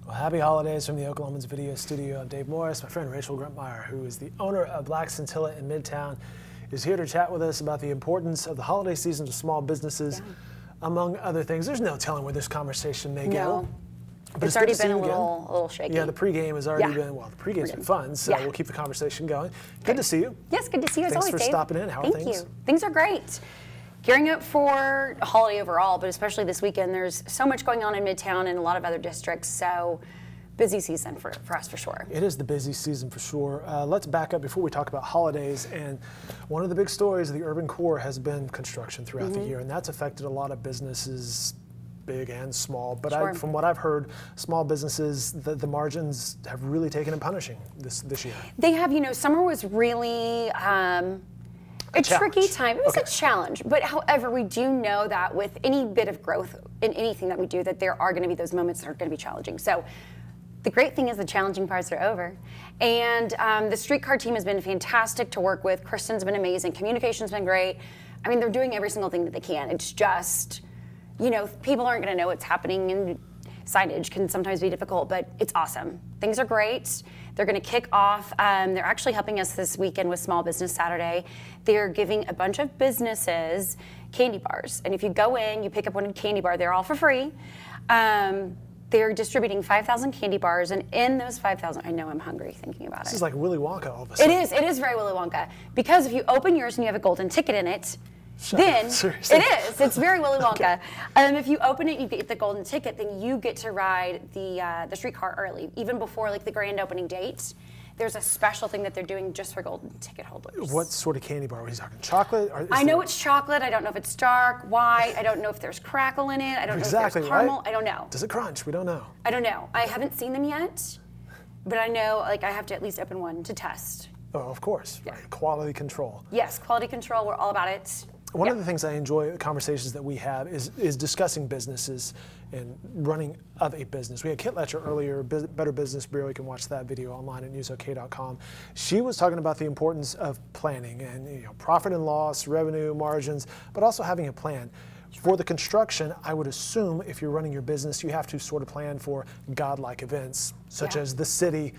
Well, happy holidays from the Oklahoman's video studio. I'm Dave Morris. My friend Rachel Gruntmeir, who is the owner of Black Scintilla in Midtown, is here to chat with us about the importance of the holiday season to small businesses, among other things. There's no telling where this conversation may go. But it's already been a little shaky. Yeah, the pregame has already been, well, the pregame's been fun, so we'll keep the conversation going. Good to see you. Yes, good to see you as always, Thanks for stopping in. How are things? Thank you. Things are great. Gearing up for a holiday overall, but especially this weekend, there's so much going on in Midtown and a lot of other districts, so busy season for us for sure. It is the busy season for sure. Let's back up before we talk about holidays, and one of the big stories of the urban core has been construction throughout the year, and that's affected a lot of businesses, big and small, but from what I've heard, small businesses, the margins have really taken a punishing this year. They have, you know, summer was really a tricky time. It was a challenge, but however, we do know that with any bit of growth in anything that we do, that there are going to be those moments that are going to be challenging. So the great thing is the challenging parts are over. And the streetcar team has been fantastic to work with. Kristen's been amazing. Communication's been great. I mean, they're doing every single thing that they can. It's just, you know, people aren't going to know what's happening, and signage can sometimes be difficult, but it's awesome. Things are great. They're going to kick off. They're actually helping us this weekend with Small Business Saturday. They're giving a bunch of businesses candy bars. And if you go in, you pick up one candy bar, they're all for free. They're distributing 5,000 candy bars, and in those 5,000, I know I'm hungry thinking about it. This is like Willy Wonka all of a sudden. It is very Willy Wonka. Because if you open yours and you have a golden ticket in it, then Seriously? it's very Willy Wonka. If you open it, you get the golden ticket, then you get to ride the streetcar early, even before like the grand opening date. There's a special thing that they're doing just for golden ticket holders. What sort of candy bar? Are we talking chocolate? I know it's chocolate. I don't know if it's dark, white. I don't know if there's crackle in it. I don't know if there's caramel. I don't know. Does it crunch? We don't know. I don't know. I haven't seen them yet, but I know like I have to at least open one to test. Oh, of course. Yeah. Right. Quality control. Yes, quality control. We're all about it. One of the things I enjoy, the conversations that we have, is discussing businesses and running of a business. We had Kit Letcher earlier, Better Business Bureau. You can watch that video online at newsok.com. She was talking about the importance of planning and profit and loss, revenue, margins, but also having a plan. For the construction, I would assume if you're running your business, you have to sort of plan for godlike events, such as the city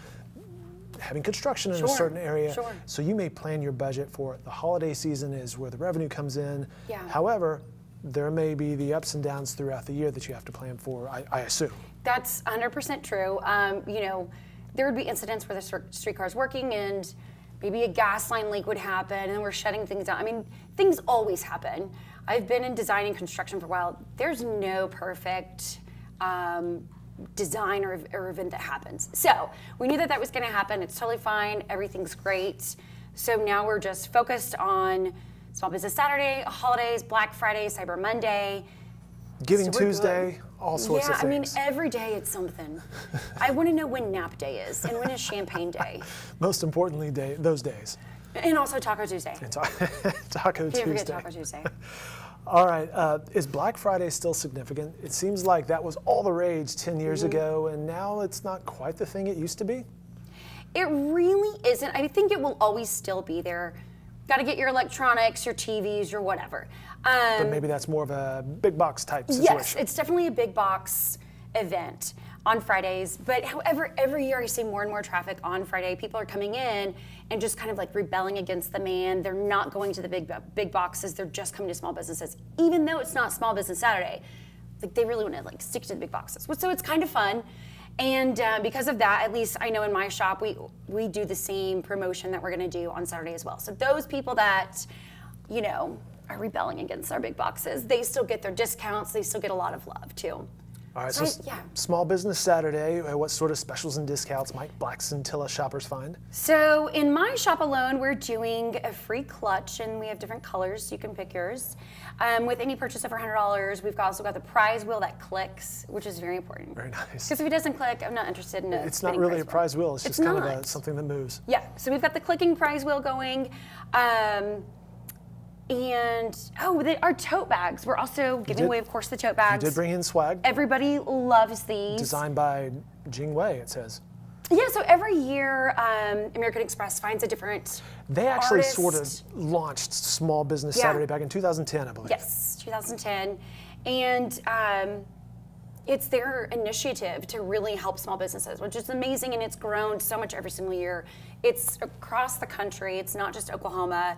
having construction in a certain area. So you may plan your budget for the holiday season is where the revenue comes in. However, there may be the ups and downs throughout the year that you have to plan for, I assume. That's 100% true. You know, there would be incidents where the streetcar's working and maybe a gas line leak would happen and we're shutting things down. I mean, things always happen. I've been in design and construction for a while. There's no perfect design or event that happens. So we knew that that was going to happen. It's totally fine. Everything's great. So now we're just focused on Small Business Saturday, holidays, Black Friday, Cyber Monday. Giving Tuesday, all sorts of things. I mean, every day it's something. I want to know when nap day is and when is champagne day. Most importantly, those days. And also Taco Tuesday. And Taco Tuesday. Can't forget Taco Tuesday. All right, is Black Friday still significant? It seems like that was all the rage 10 years ago, and now it's not quite the thing it used to be. It really isn't. I think it will always still be there. Got to get your electronics, your TVs, your whatever. But maybe that's more of a big box type situation. Yes, it's definitely a big box event on Fridays. But however, every year I see more and more traffic on Friday. People are coming in and just kind of like rebelling against the man. They're not going to the big boxes. They're just coming to small businesses, even though it's not Small Business Saturday. Like they really want to like stick to the big boxes. So it's kind of fun. And because of that, at least I know in my shop, we do the same promotion that we're going to do on Saturday as well. So those people that, you know, are rebelling against our big boxes, they still get their discounts. They still get a lot of love too. All right, so Small Business Saturday, what sort of specials and discounts might Black Scintilla shoppers find? So in my shop alone, we're doing a free clutch, and we have different colors, so you can pick yours. With any purchase over $100, we've also got the prize wheel that clicks, which is very important. Very nice. Because if it doesn't click, I'm not interested in it. It's not really a prize wheel, it's just kind of something that moves. Yeah, so we've got the clicking prize wheel going. And our tote bags. We're also giving away, of course, the tote bags. You did bring in swag. Everybody loves these. Designed by Jing Wei, it says. Yeah, so every year, American Express finds a different They actually artist. sort of launched Small Business Saturday back in 2010, I believe. Yes, 2010. And it's their initiative to really help small businesses, which is amazing, and it's grown so much every single year. It's across the country. It's not just Oklahoma.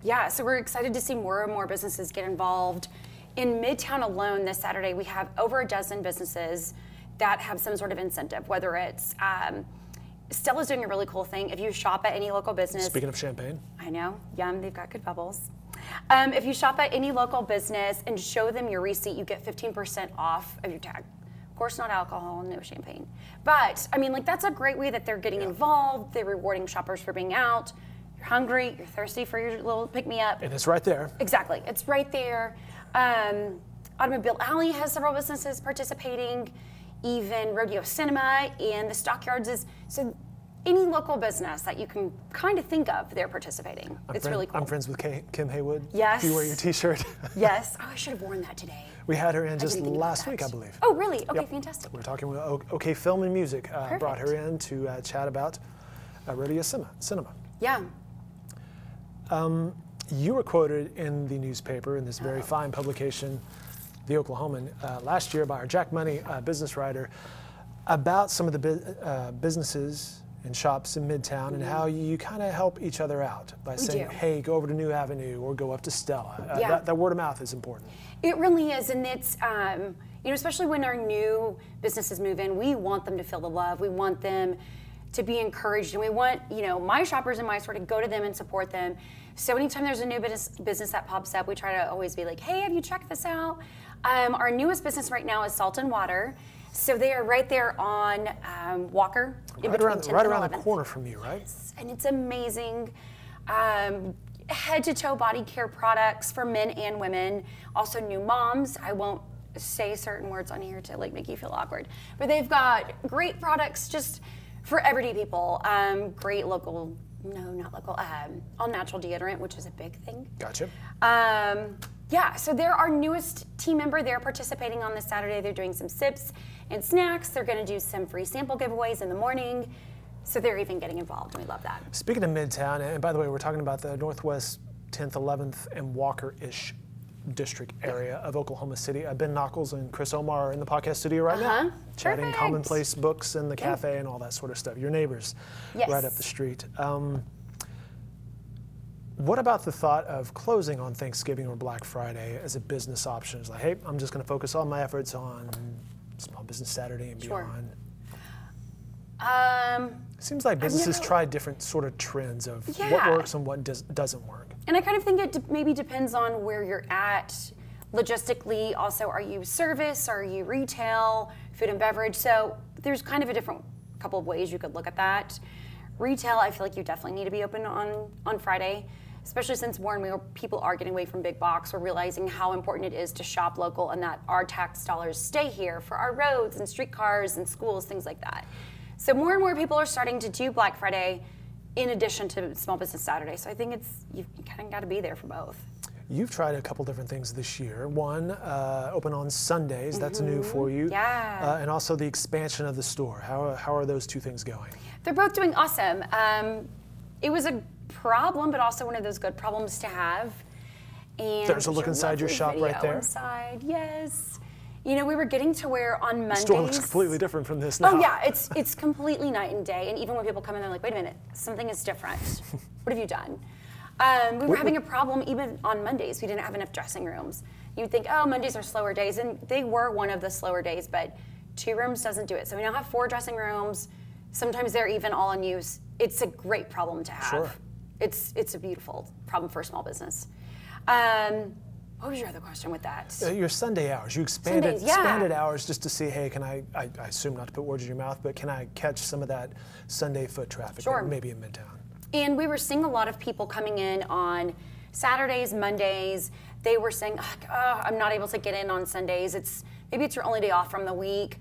Yeah, so we're excited to see more and more businesses get involved. In Midtown alone this Saturday, we have over a dozen businesses that have some sort of incentive, whether it's Stella's doing a really cool thing. If you shop at any local business. Speaking of champagne. I know, yum, they've got good bubbles. If you shop at any local business and show them your receipt, you get 15% off of your tag. Of course, not alcohol, no champagne. But, I mean, like, that's a great way that they're getting involved. They're rewarding shoppers for being out. You're hungry, you're thirsty for your little pick-me-up. And it's right there. Exactly, it's right there. Automobile Alley has several businesses participating. Even Rodeo Cinema and the Stockyards is, so any local business that you can kind of think of, they're participating. It's really cool. I'm friends with Kim Haywood. Yes. Do you wear your t-shirt? Yes. Oh, I should have worn that today. We had her in just last week, I believe. Oh, really? Okay, fantastic. We were talking with OK Film and Music. Brought her in to chat about Rodeo Cinema. Yeah. You were quoted in the newspaper in this very fine publication, the Oklahoman, last year by our Jack Money business writer about some of the businesses and shops in Midtown and how you kind of help each other out by saying, hey, go over to New Avenue or go up to Stella. That word of mouth is important. It really is, and it's, you know, especially when our new businesses move in, we want them to feel the love. We want them to be encouraged, and we want, you know, my shoppers and my store to go to them and support them. So anytime there's a new business that pops up, we try to always be like, hey, have you checked this out? Our newest business right now is Salt and Water. So they are right there on Walker. Right around the corner from you, right? Yes, and it's amazing. Head to toe body care products for men and women. Also new moms. I won't say certain words on here to like make you feel awkward. But they've got great products just for everyday people. Great local, no, not local, all natural deodorant, which is a big thing. Gotcha. Yeah, so they're our newest team member. They're participating on this Saturday. They're doing some sips and snacks. They're going to do some free sample giveaways in the morning. So they're even getting involved, and we love that. Speaking of Midtown, and by the way, we're talking about the Northwest 10th, 11th, and Walker-ish district area of Oklahoma City. Ben Knuckles and Chris Omar are in the podcast studio right now, chatting Perfect. commonplace books and the cafe and all that sort of stuff. Your neighbors right up the street. What about the thought of closing on Thanksgiving or Black Friday as a business option? It's like, hey, I'm just going to focus all my efforts on Small Business Saturday and beyond. Seems like businesses try different sort of trends of what works and what doesn't work. And I kind of think it maybe depends on where you're at logistically. Also, are you service? Are you retail? Food and beverage? So there's kind of a different couple of ways you could look at that. Retail, I feel like you definitely need to be open on Friday, especially since more and more people are getting away from big box. We're realizing how important it is to shop local and that our tax dollars stay here for our roads and streetcars and schools, things like that. So more and more people are starting to do Black Friday in addition to Small Business Saturday. So I think you kind of got to be there for both. You've tried a couple different things this year. One, open on Sundays. That's new for you. Yeah. And also the expansion of the store. How are those two things going? They're both doing awesome. It was a problem, but also one of those good problems to have. And there's a look inside your shop right there. Inside, yes. You know, we were getting to where on Mondays. The store looks completely different from this now. Oh yeah, it's completely night and day. And even when people come in, they're like, wait a minute, something is different. What have you done? We were having a problem even on Mondays. We didn't have enough dressing rooms. You'd think, oh, Mondays are slower days, and they were one of the slower days, but 2 rooms doesn't do it. So we now have 4 dressing rooms. Sometimes they're even all in use. It's a great problem to have. Sure. It's a beautiful problem for a small business. What was your other question with that? Your Sunday hours. You expanded hours just to see, hey, can I assume not to put words in your mouth, but can I catch some of that Sunday foot traffic maybe in Midtown? And we were seeing a lot of people coming in on Saturdays, Mondays. They were saying, oh, I'm not able to get in on Sundays. Maybe it's your only day off from the week.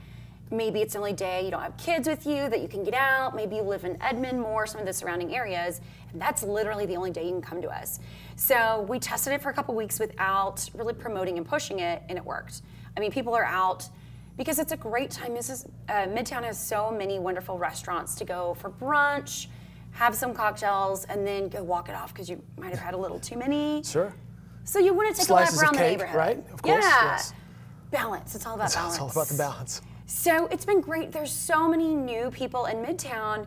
Maybe it's the only day you don't have kids with you that you can get out. Maybe you live in Edmond more, some of the surrounding areas, and that's literally the only day you can come to us. So we tested it for a couple weeks without really promoting and pushing it, and it worked. I mean, people are out because it's a great time. Midtown has so many wonderful restaurants to go for brunch, have some cocktails, and then go walk it off because you might have had a little too many. Sure. So you want to take a lap around the neighborhood. Right? Of course. Yeah. Yes. balance. It's all about balance. It's all about the balance. So it's been great. There's so many new people in Midtown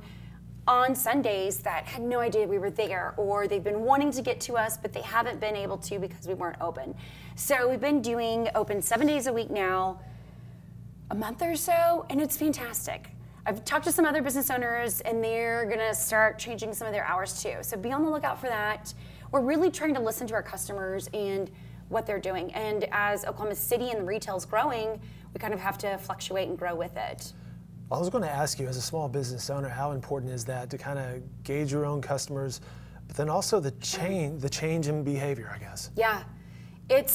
on Sundays that had no idea we were there, or they've been wanting to get to us, but they haven't been able to because we weren't open. So we've been doing open 7 days a week now, a month or so, and it's fantastic. I've talked to some other business owners, and they're gonna start changing some of their hours too. So be on the lookout for that. We're really trying to listen to our customers and what they're doing. And as Oklahoma City and the retail's growing, we kind of have to fluctuate and grow with it. Well, I was going to ask you, as a small business owner, how important is that to kind of gauge your own customers, but then also the change in behavior, I guess? Yeah.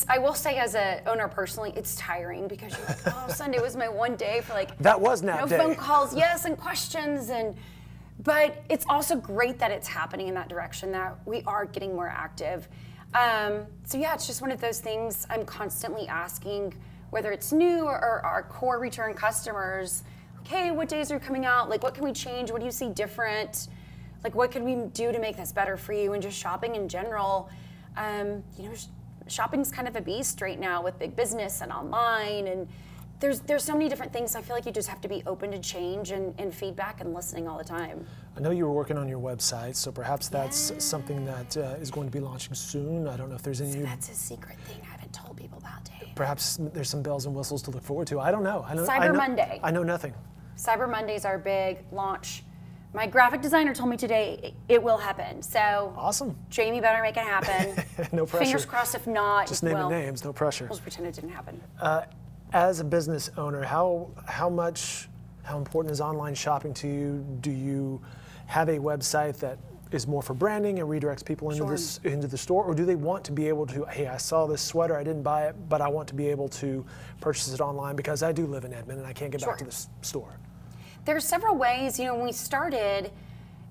I will say, as an owner personally, it's tiring because you're like, oh, Sunday was my one day for like that was nap day. Phone calls, yes, and questions, but it's also great that it's happening in that direction, that we are getting more active. So yeah, it's just one of those things I'm constantly asking, whether it's new or our core return customers, like, hey, what days are coming out? Like, what can we change? What do you see different? Like, what can we do to make this better for you? And just shopping in general. Shopping's kind of a beast right now with big business and online, and there's so many different things. I feel like you just have to be open to change and feedback and listening all the time. I know you were working on your website, so perhaps that's something that is going to be launching soon. I don't know if there's any. That's a secret thing I haven't told people about, Dave. Perhaps there's some bells and whistles to look forward to. I don't know. Cyber Monday. I know nothing. Cyber Monday's our big launch. My graphic designer told me today it will happen. So awesome. Jamie better make it happen. No pressure. Fingers crossed. If not, just naming names. No pressure. We'll just pretend it didn't happen. As a business owner, how important is online shopping to you? Do you have a website that is more for branding and redirects people into the store, or do they want to be able to, hey, I saw this sweater, I didn't buy it, but I want to be able to purchase it online because I do live in Edmond and I can't get back to the store? There's several ways. When we started,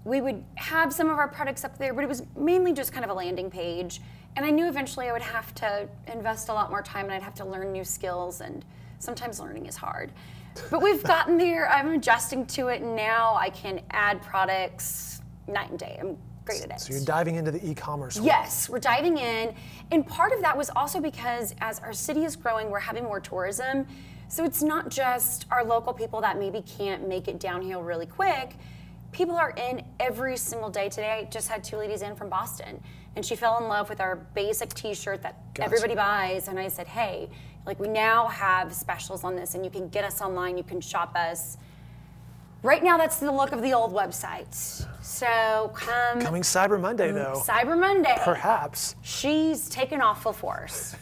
we would have some of our products up there, but it was mainly just kind of a landing page. And I knew eventually I would have to invest a lot more time and I'd have to learn new skills, and sometimes learning is hard. But we've gotten there. I'm adjusting to it, and now I can add products night and day. I'm great at it. So you're diving into the e-commerce world. Yes, we're diving in. And part of that was also because as our city is growing, we're having more tourism. So it's not just our local people that maybe can't make it downhill really quick. People are in every single day. Today I just had 2 ladies in from Boston, and she fell in love with our basic t-shirt that everybody buys. And I said, hey, like, we now have specials on this, and you can get us online, you can shop us. Right now, that's the look of the old website. So coming Cyber Monday, though. Cyber Monday. Perhaps. She's taken off full force.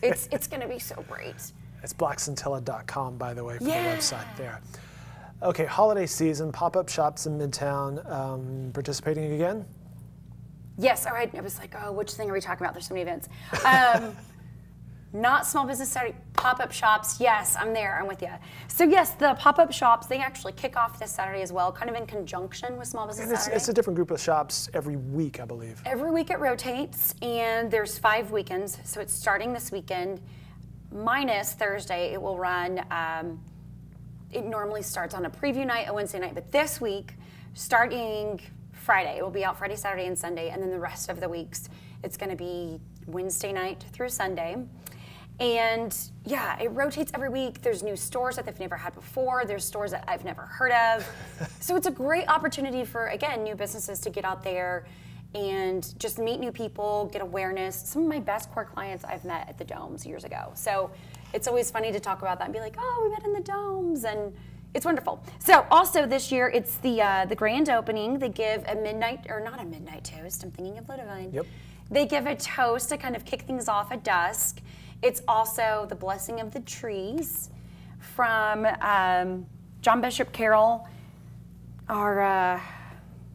It's going to be so great. It's blackscintilla.com, by the way, for the website there. Okay, holiday season, pop-up shops in Midtown. Participating again? Yes. All right. I was like, oh, which thing are we talking about? There's so many events. Not Small Business Saturday, pop-up shops. Yes, I'm there. I'm with you. So yes, the pop-up shops, they actually kick off this Saturday as well, kind of in conjunction with Small Business Saturday. It's a different group of shops every week, I believe. Every week it rotates, and there's 5 weekends. So it's starting this weekend, minus Thursday. It will run. It normally starts on a preview night, a Wednesday night, but this week, starting Friday, it will be out Friday, Saturday, and Sunday, and then the rest of the weeks, it's going to be Wednesday night through Sunday. And yeah, it rotates every week. There's new stores that they've never had before. There's stores that I've never heard of. So it's a great opportunity for, again, new businesses to get out there and just meet new people, get awareness. Some of my best core clients I've met at the Domes years ago. So it's always funny to talk about that and be like, oh, we met in the Domes, and it's wonderful. So also this year, it's the grand opening. They give a midnight, or not a midnight toast, I'm thinking of Ludovine. Yep. They give a toast to kind of kick things off at dusk. It's also the blessing of the trees from John Bishop Carroll, our...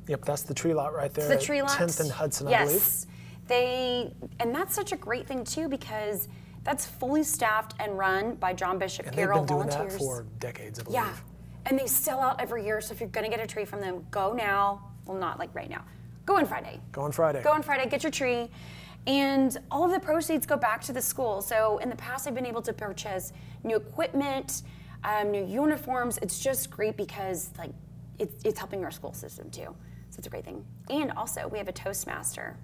Yep, that's the tree lot right there. The tree lot. 10th and Hudson, I believe. Yes. And that's such a great thing too, because that's fully staffed and run by John Bishop Carroll volunteers. They've been doing that for decades, I believe. Yeah, and they sell out every year, so if you're gonna get a tree from them, go now. Well, not like right now. Go on Friday. Go on Friday. Go on Friday, get your tree. And all of the proceeds go back to the school. So in the past, I've been able to purchase new equipment, new uniforms. It's just great because like it's helping our school system too. So it's a great thing. And also, we have a Toastmaster.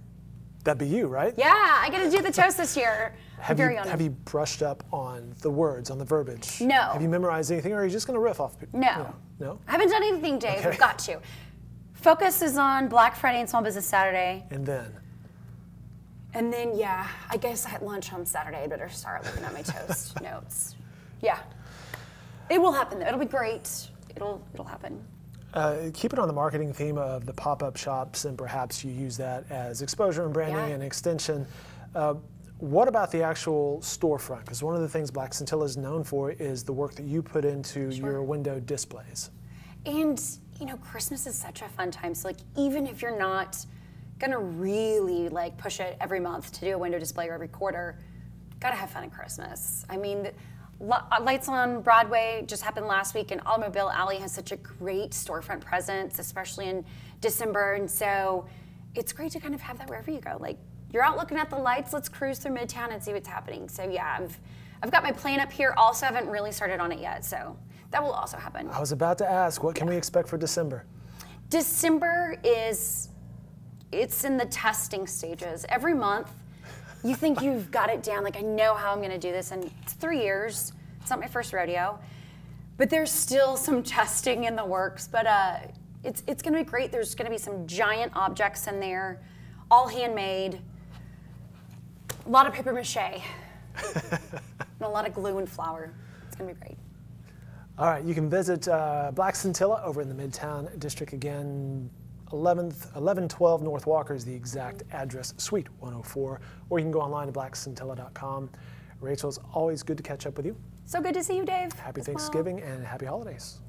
That'd be you, right? Yeah, I get to do the toast this year. Have you brushed up on the words, on the verbiage? No. Have you memorized anything, or are you just going to riff off? No. No? I haven't done anything, Dave. Okay. I've got to. Focus is on Black Friday and Small Business Saturday. And then? And then, yeah, I guess at lunch on Saturday, I better start looking at my toast notes. Yeah. It will happen, though. It'll be great. It'll happen. Keep it on the marketing theme of the pop-up shops, and perhaps you use that as exposure and branding and extension. What about the actual storefront? Because one of the things Black Scintilla is known for is the work that you put into your window displays. And, you know, Christmas is such a fun time. So, like, even if you're not gonna really, like, push it every month to do a window display or every quarter, gotta have fun at Christmas. I mean, Lights on Broadway just happened last week, and Automobile Alley has such a great storefront presence, especially in December. And so it's great to kind of have that wherever you go. Like, you're out looking at the lights, let's cruise through Midtown and see what's happening. So yeah, I've got my plan up here. Also haven't really started on it yet, so that will also happen. I was about to ask, what can we expect for December? December it's in the testing stages. Every month, you think you've got it down, like I know how I'm gonna do this, and it's 3 years. It's not my first rodeo, but there's still some testing in the works, but it's gonna be great. There's gonna be some giant objects in there, all handmade, a lot of paper mache, and a lot of glue and flour. It's gonna be great. All right, you can visit Black Scintilla over in the Midtown District again. 1112 North Walker is the exact address, Suite 104, or you can go online to blackscintilla.com. Rachel, it's always good to catch up with you. So good to see you, Dave. Happy Thanksgiving and happy holidays.